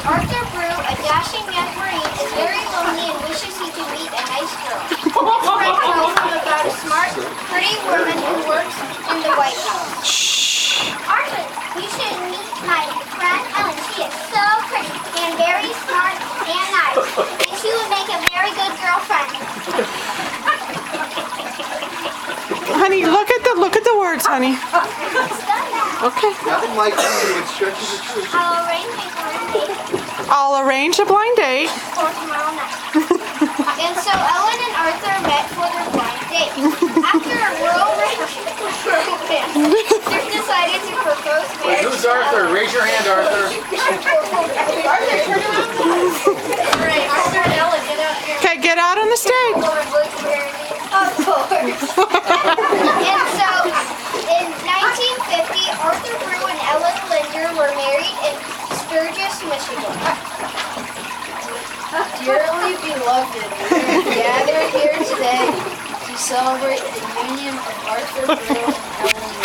Arthur Brew, a dashing young Marine, is very lonely and wishes he could meet a nice girl. His friend tells him about a smart, pretty woman who works in the White House. Arthur, you should meet my friend Ellen. She is so pretty and very smart and nice, and she would make a very good girlfriend. Honey, look at the words, honey. It's done that. Okay. Nothing like something that stretches the truth. I'll arrange a blind date I'll arrange a blind date. for tomorrow night. And so Ellen and Arthur met for their blind date. After a whirlwind, they decided to propose marriage. Who's Arthur? Raise your hand, Arthur. Arthur, turn around. All right, Arthur and Ellen, get out here. Okay, get out on the stage. Of course. And so, in 1950, Arthur Brew and Ellen Linder were married in Sturgis, Michigan. Dearly beloved, we are gathered here today to celebrate the union of Arthur Brew and Ellen Linder.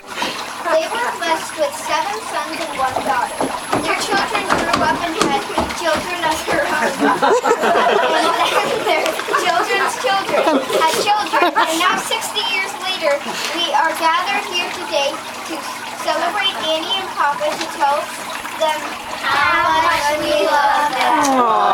They were blessed with 7 sons and 1 daughter. Their children grew up and had children of their own. And then their children's children had children. And now 60 years later, we are gathered here today to celebrate Annie and Papa to tell them how much we love them. Aww.